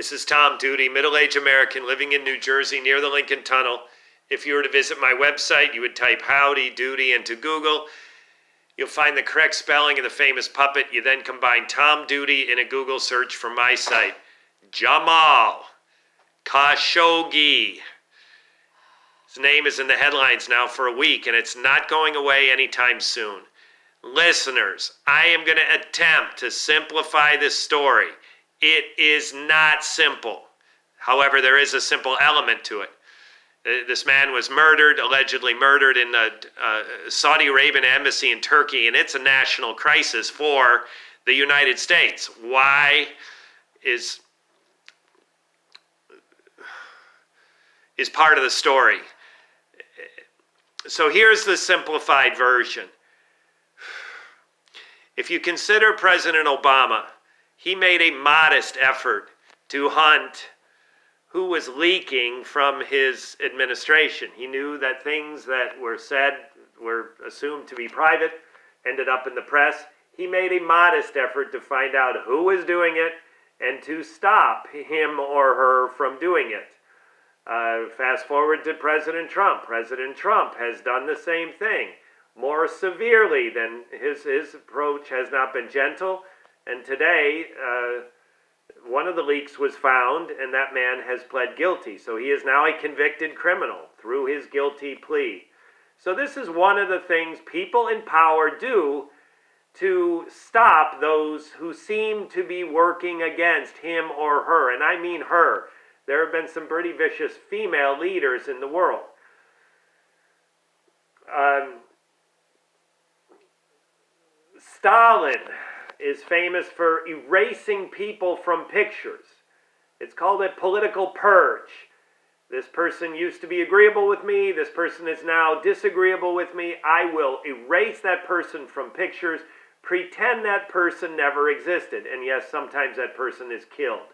This is Tom Duty, middle-aged American living in New Jersey near the Lincoln Tunnel. If you were to visit my website, you would type Howdy Doody into Google. You'll find the correct spelling of the famous puppet. You then combine Tom Duty in a Google search for my site. Jamal Kashoggi. His name is in the headlines now for a week, and it's not going away anytime soon. Listeners, I am going to attempt to simplify this story. It is not simple. However, there is a simple element to it. This man was allegedly murdered in the Saudi Arabian embassy in Turkey, and it's a national crisis for the United States. Why is part of the story. So here's the simplified version. If you consider President Obama, he made a modest effort to hunt who was leaking from his administration. He knew that things that were said were assumed to be private, ended up in the press. He made a modest effort to find out who was doing it and to stop him or her from doing it. Fast forward to President Trump. President Trump has done the same thing, more severely than his approach has not been gentle. And today, one of the leaks was found, and that man has pled guilty. So he is now a convicted criminal through his guilty plea. So this is one of the things people in power do to stop those who seem to be working against him or her. And I mean her. There have been some pretty vicious female leaders in the world. Stalin is famous for erasing people from pictures. It's called a political purge. This person used to be agreeable with me. This person is now disagreeable with me. I will erase that person from pictures, pretend that person never existed. And yes, sometimes that person is killed.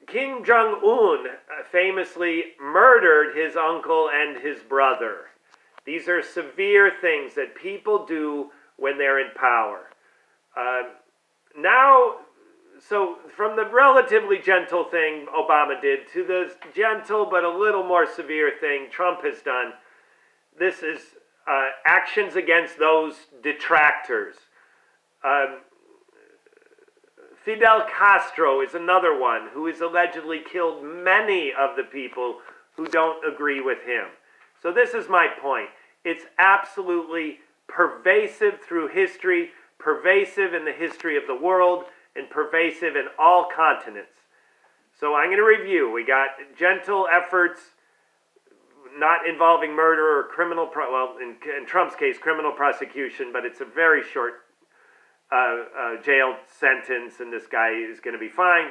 Kim Jong-un famously murdered his uncle and his brother. These are severe things that people do when they're in power. So from the relatively gentle thing Obama did to the gentle but a little more severe thing Trump has done, this is actions against those detractors. Fidel Castro is another one who has allegedly killed many of the people who don't agree with him. So this is my point. It's absolutely pervasive through history, pervasive in the history of the world, and pervasive in all continents. So I'm going to review. We got gentle efforts not involving murder or criminal, in Trump's case, criminal prosecution, but it's a very short jail sentence, and this guy is going to be fine.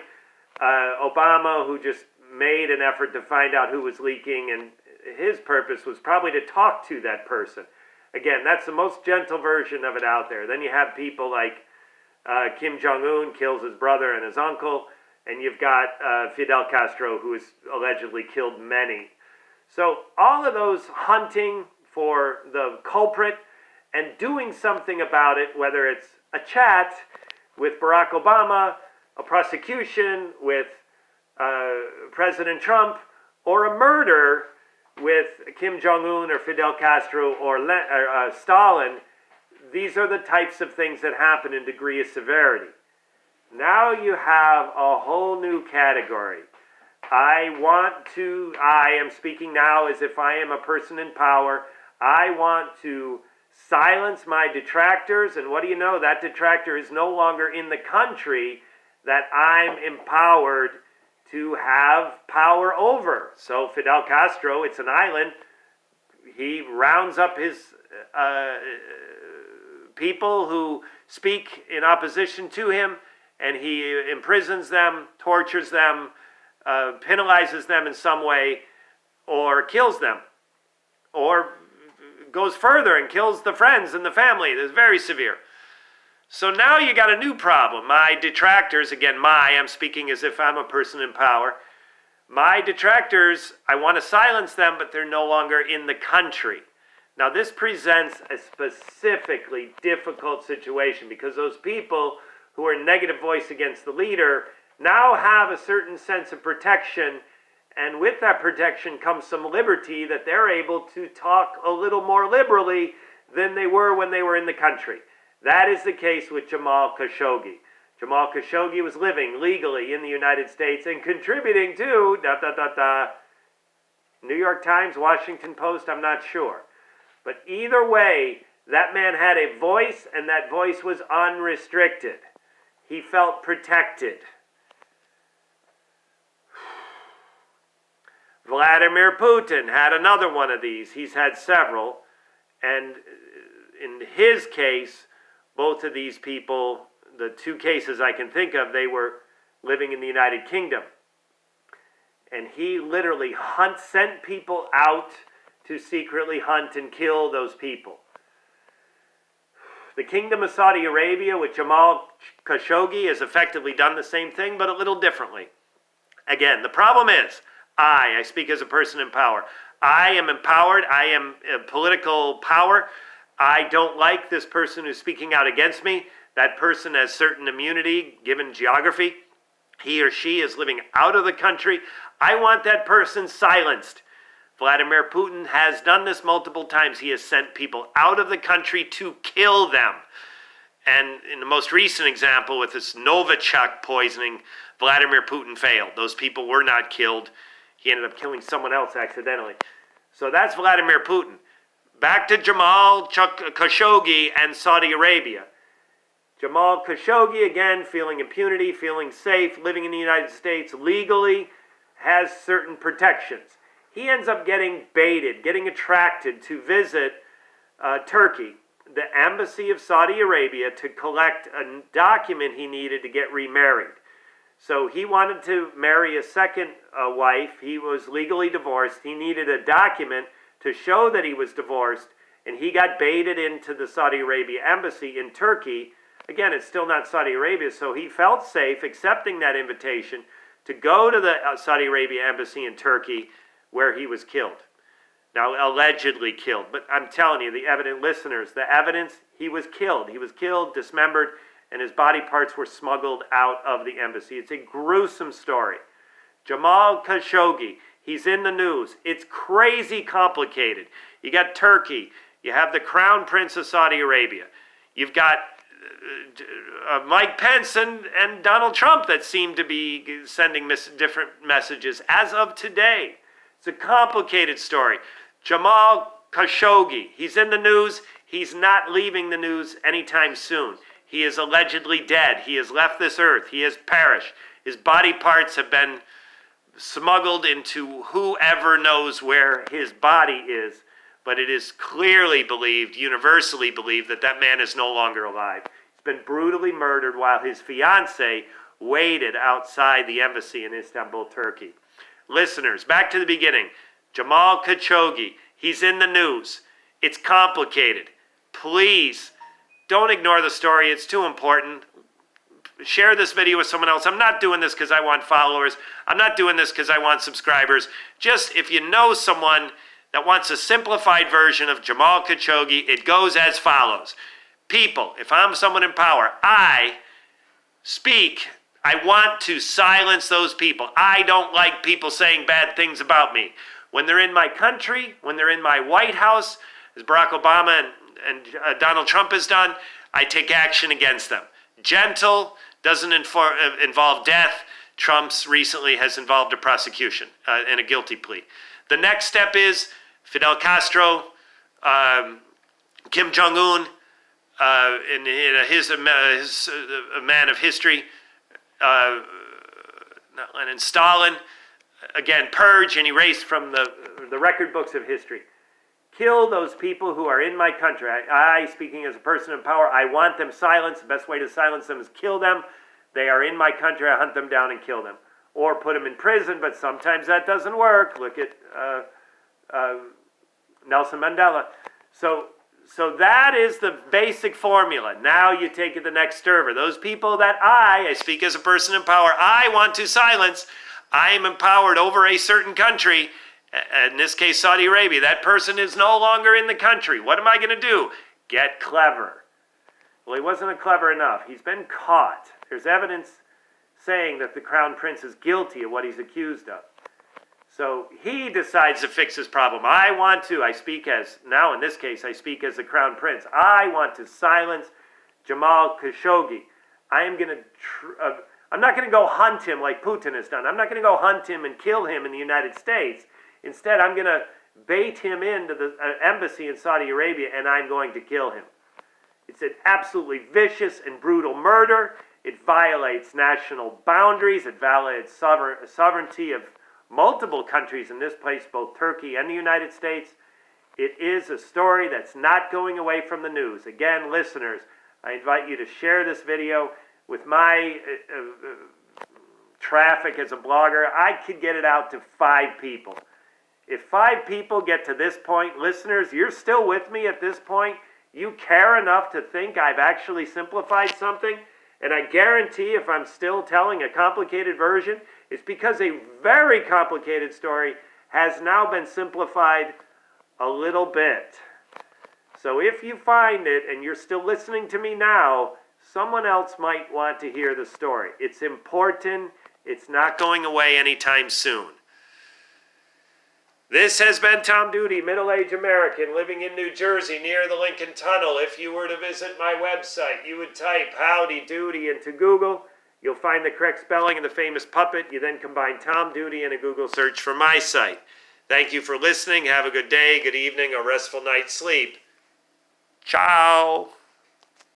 Obama, who just made an effort to find out who was leaking, and his purpose was probably to talk to that person. Again, that's the most gentle version of it out there. Then you have people like Kim Jong-un kills his brother and his uncle, and you've got Fidel Castro, who has allegedly killed many. So all of those hunting for the culprit and doing something about it, whether it's a chat with Barack Obama, a prosecution with President Trump, or a murder with Kim Jong-un or Fidel Castro or Stalin, these are the types of things that happen in degree of severity. Now you have a whole new category. I am speaking now as if I am a person in power. I want to silence my detractors, and what do you know? That detractor is no longer in the country that I'm empowered to have power over. So Fidel Castro, it's an island. He rounds up his people who speak in opposition to him, and he imprisons them, tortures them, penalizes them in some way, or kills them, or goes further and kills the friends and the family. That's very severe. So now you got a new problem. My detractors, again, I'm speaking as if I'm a person in power. My detractors, I want to silence them, but they're no longer in the country. Now this presents a specifically difficult situation because those people who are a negative voice against the leader now have a certain sense of protection, and with that protection comes some liberty that they're able to talk a little more liberally than they were when they were in the country. That is the case with Jamal Khashoggi. Jamal Khashoggi was living legally in the United States and contributing to New York Times, Washington Post, I'm not sure. But either way, that man had a voice, and that voice was unrestricted. He felt protected. Vladimir Putin had another one of these. He's had several. And in his case, both of these people, the two cases I can think of, they were living in the United Kingdom. And he literally sent people out to secretly hunt and kill those people. The Kingdom of Saudi Arabia with Jamal Khashoggi has effectively done the same thing, but a little differently. Again, the problem is, I speak as a person in power. I am empowered. I am political power. I don't like this person who's speaking out against me. That person has certain immunity given geography. He or she is living out of the country. I want that person silenced. Vladimir Putin has done this multiple times. He has sent people out of the country to kill them. And in the most recent example with this Novichok poisoning, Vladimir Putin failed. Those people were not killed. He ended up killing someone else accidentally. So that's Vladimir Putin. Back to Jamal Khashoggi and Saudi Arabia. Jamal Khashoggi, again, feeling impunity, feeling safe, living in the United States legally, has certain protections. He ends up getting baited, getting attracted to visit Turkey, the embassy of Saudi Arabia, to collect a document he needed to get remarried. So he wanted to marry a second wife. He was legally divorced. He needed a document to show that he was divorced, and he got baited into the Saudi Arabia embassy in Turkey. Again, it's still not Saudi Arabia, so he felt safe accepting that invitation to go to the Saudi Arabia embassy in Turkey, where he was killed. Now, allegedly killed, but I'm telling you, the evident listeners, the evidence, he was killed. He was killed, dismembered, and his body parts were smuggled out of the embassy. It's a gruesome story. Jamal Khashoggi, he's in the news. It's crazy complicated. You got Turkey. You have the Crown Prince of Saudi Arabia. You've got Mike Pence and Donald Trump that seem to be sending different messages as of today. It's a complicated story. Jamal Khashoggi, he's in the news. He's not leaving the news anytime soon. He is allegedly dead. He has left this earth. He has perished. His body parts have been smuggled into whoever knows where his body is. But it is clearly believed, universally believed, that that man is no longer alive. He's been brutally murdered while his fiancée waited outside the embassy in Istanbul, Turkey. Listeners, back to the beginning. Jamal Khashoggi, he's in the news. It's complicated. Please, don't ignore the story. It's too important. Share this video with someone else. I'm not doing this because I want followers. I'm not doing this because I want subscribers. Just if you know someone that wants a simplified version of Jamal Khashoggi, it goes as follows. People, if I'm someone in power, I want to silence those people. I don't like people saying bad things about me. When they're in my country, when they're in my White House, as Barack Obama and Donald Trump has done, I take action against them. Gentle, doesn't involve death. Trump's recently has involved a prosecution and a guilty plea. The next step is Fidel Castro, Kim Jong-un, and his a man of history, and Stalin, again, purge and erase from the record books of history. Kill those people who are in my country. I, speaking as a person in power, I want them silenced. The best way to silence them is kill them. They are in my country. I hunt them down and kill them. Or put them in prison, but sometimes that doesn't work. Look at Nelson Mandela. So that is the basic formula. Now you take it the next server. Those people that I speak as a person in power, I want to silence. I am empowered over a certain country, in this case Saudi Arabia. That person is no longer in the country. What am I going to do? Get clever. Well, he wasn't clever enough. He's been caught. There's evidence saying that the Crown Prince is guilty of what he's accused of. So he decides to fix his problem. I speak as the Crown Prince. I want to silence Jamal Kashoggi. I'm not going to go hunt him like Putin has done. I'm not going to go hunt him and kill him in the United States. Instead, I'm going to bait him into the embassy in Saudi Arabia, and I'm going to kill him. It's an absolutely vicious and brutal murder. It violates national boundaries. It violates sovereignty of multiple countries in this place, both Turkey and the United States. It is a story that's not going away from the news. Again, listeners, I invite you to share this video. With my traffic as a blogger, I could get it out to 5 people. If 5 people get to this point, listeners, you're still with me at this point. You care enough to think I've actually simplified something, and I guarantee if I'm still telling a complicated version, it's because a very complicated story has now been simplified a little bit. So if you find it and you're still listening to me now, someone else might want to hear the story. It's important. It's not going away anytime soon. This has been Tom Duty, middle-aged American living in New Jersey near the Lincoln Tunnel. If you were to visit my website, you would type Howdy Doody into Google. You'll find the correct spelling of the famous puppet. You then combine Tom Duty in a Google search for my site. Thank you for listening. Have a good day, good evening, or restful night's sleep. Ciao.